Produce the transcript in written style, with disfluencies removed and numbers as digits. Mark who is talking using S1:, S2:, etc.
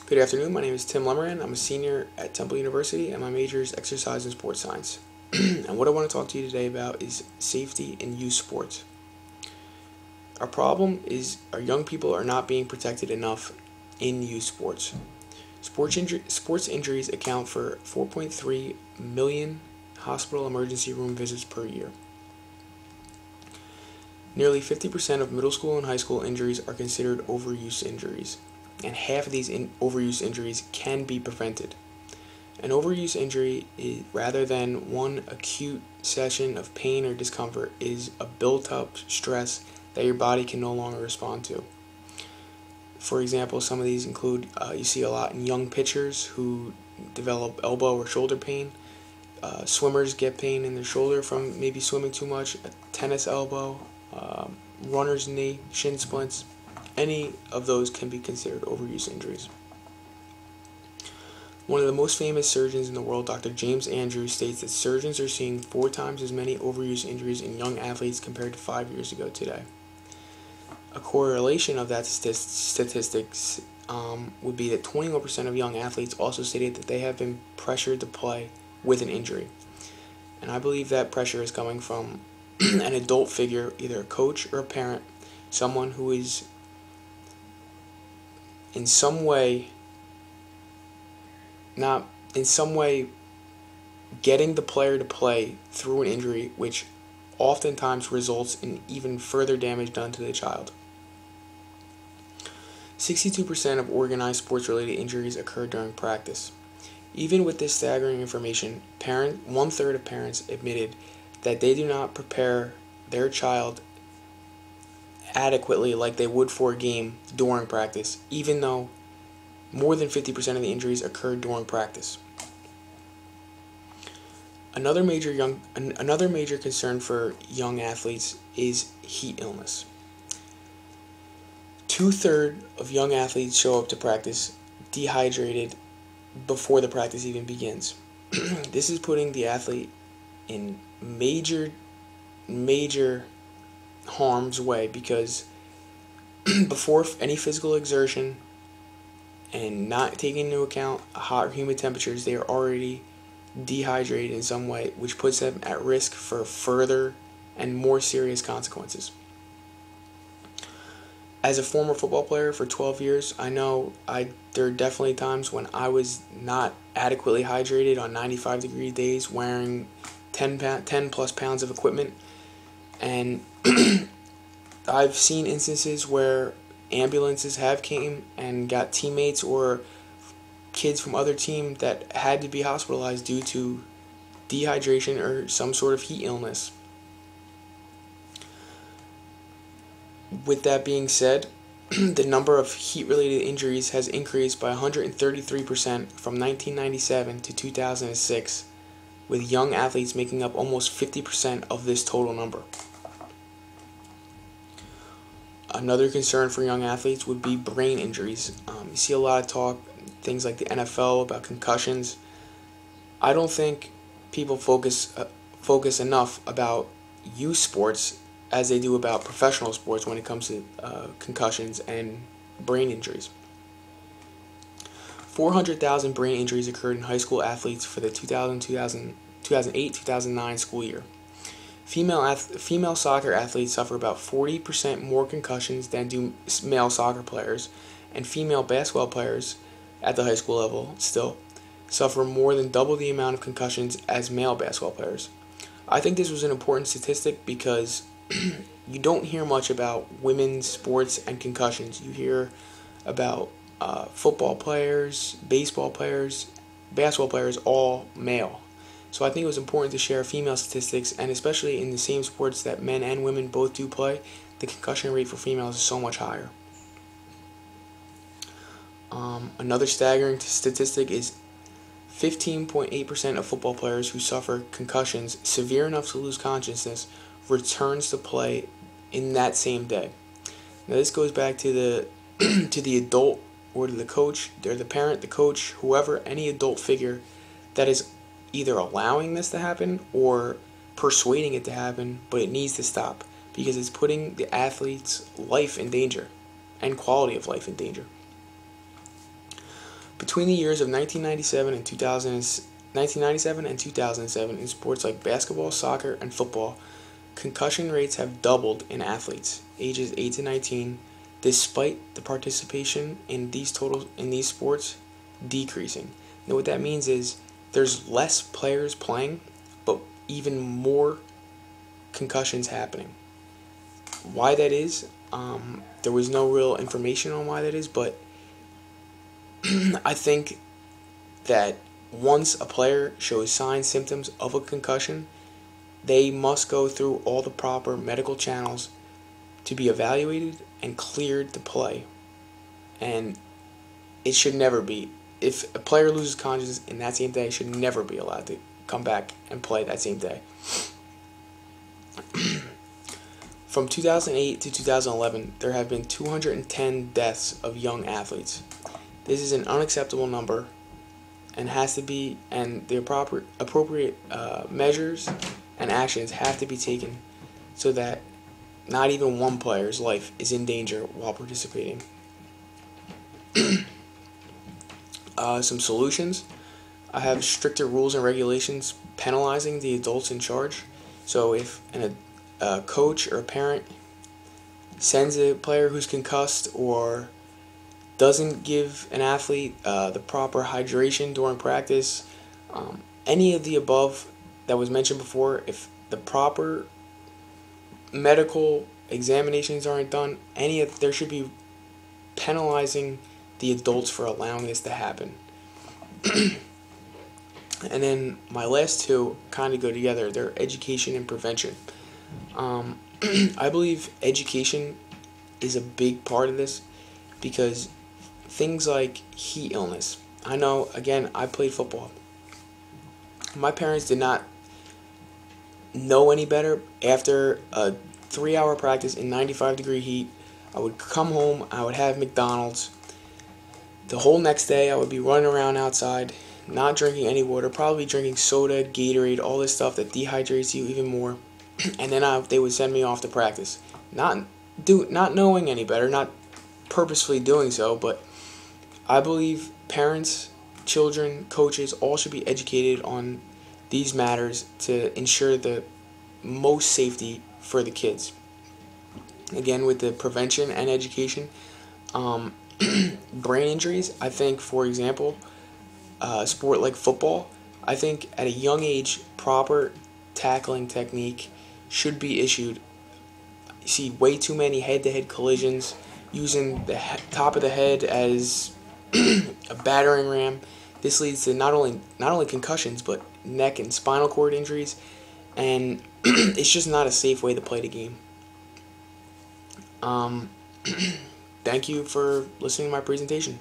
S1: Good afternoon. My name is Tim Lemeran. I'm a senior at Temple University, and my major is exercise and sports science. And what I want to talk to you today about is safety in youth sports. Our problem is our young people are not being protected enough in youth sports. Sports injuries account for 4.3 million hospital emergency room visits per year. Nearly 50% of middle school and high school injuries are considered overuse injuries, and half of these overuse injuries can be prevented. An overuse injury, rather than one acute session of pain or discomfort, is a built-up stress that your body can no longer respond to. For example, some of these include, you see a lot in young pitchers who develop elbow or shoulder pain. Swimmers get pain in their shoulder from maybe swimming too much, a tennis elbow, runner's knee, shin splints. Any of those can be considered overuse injuries. One of the most famous surgeons in the world, Dr. James Andrews, states that surgeons are seeing 4 times as many overuse injuries in young athletes compared to 5 years ago today. A correlation of that statistics would be that 21% of young athletes also stated that they have been pressured to play with an injury. And I believe that pressure is coming from an adult figure, either a coach or a parent, someone who is in some way getting the player to play through an injury, which oftentimes results in even further damage done to the child. 62% of organized sports-related injuries occur during practice. Even with this staggering information, 1/3 of parents admitted that they do not prepare their child adequately like they would for a game during practice, even though more than 50% of the injuries occurred during practice. Another major concern for young athletes is heat illness. 2/3 of young athletes show up to practice dehydrated before the practice even begins. This is putting the athlete in major harm's way, because before any physical exertion and not taking into account hot or humid temperatures, they are already dehydrated in some way, which puts them at risk for further and more serious consequences. As a former football player for 12 years, I know there are definitely times when I was not adequately hydrated on 95-degree days, wearing 10 plus pounds of equipment, and I've seen instances where ambulances have came and got teammates or kids from other team that had to be hospitalized due to dehydration or some sort of heat illness. With that being said, the number of heat-related injuries has increased by 133% from 1997 to 2006, with young athletes making up almost 50% of this total number. Another concern for young athletes would be brain injuries. You see a lot of talk, things like the NFL, about concussions. I don't think people focus enough about youth sports as they do about professional sports when it comes to concussions and brain injuries. 400,000 brain injuries occurred in high school athletes for the 2008-2009 school year. Female soccer athletes suffer about 40% more concussions than do male soccer players, and female basketball players at the high school level still suffer more than double the amount of concussions as male basketball players. I think this was an important statistic because you don't hear much about women's sports and concussions. You hear about football players, baseball players, basketball players, all male. So I think it was important to share female statistics, and especially in the same sports that men and women both do play, the concussion rate for females is so much higher. Another staggering statistic is 15.8% of football players who suffer concussions severe enough to lose consciousness returns to play in that same day. Now this goes back to the to the adult, or to the coach, or the parent, the coach, whoever, any adult figure that is either allowing this to happen or persuading it to happen, but it needs to stop because it's putting the athlete's life in danger and quality of life in danger. Between the years of 1997 and 1997 and 2007 in sports like basketball, soccer, and football, concussion rates have doubled in athletes ages 8 to 19, despite the participation in these sports decreasing. Now what that means is there's less players playing, but even more concussions happening. Why that is, there was no real information on why that is, but I think that once a player shows signs, symptoms of a concussion, they must go through all the proper medical channels to be evaluated and cleared to play. And it should never be. If a player loses consciousness in that same day, should never be allowed to come back and play that same day. From 2008 to 2011, there have been 210 deaths of young athletes. This is an unacceptable number, and the appropriate measures and actions have to be taken so that not even one player's life is in danger while participating. Some solutions. I have stricter rules and regulations penalizing the adults in charge. So if a coach or a parent sends a player who's concussed or doesn't give an athlete the proper hydration during practice, any of the above that was mentioned before, if the proper medical examinations aren't done, there should be penalizing the adults for allowing this to happen. And then my last two kind of go together. They're education and prevention. I believe education is a big part of this because things like heat illness. I know, again, I played football. My parents did not know any better. After a 3-hour practice in 95-degree heat, I would come home, I would have McDonald's. The whole next day, I would be running around outside, not drinking any water, probably drinking soda, Gatorade, all this stuff that dehydrates you even more. And then they would send me off to practice. Not knowing any better, not purposefully doing so, but I believe parents, children, coaches, all should be educated on these matters to ensure the most safety for the kids. Again, with the prevention and education, brain injuries, I think, for example, a sport like football, I think at a young age, proper tackling technique should be issued. You see way too many head-to-head collisions using the top of the head as a battering ram. This leads to not only concussions, but neck and spinal cord injuries, and it's just not a safe way to play the game. Thank you for listening to my presentation.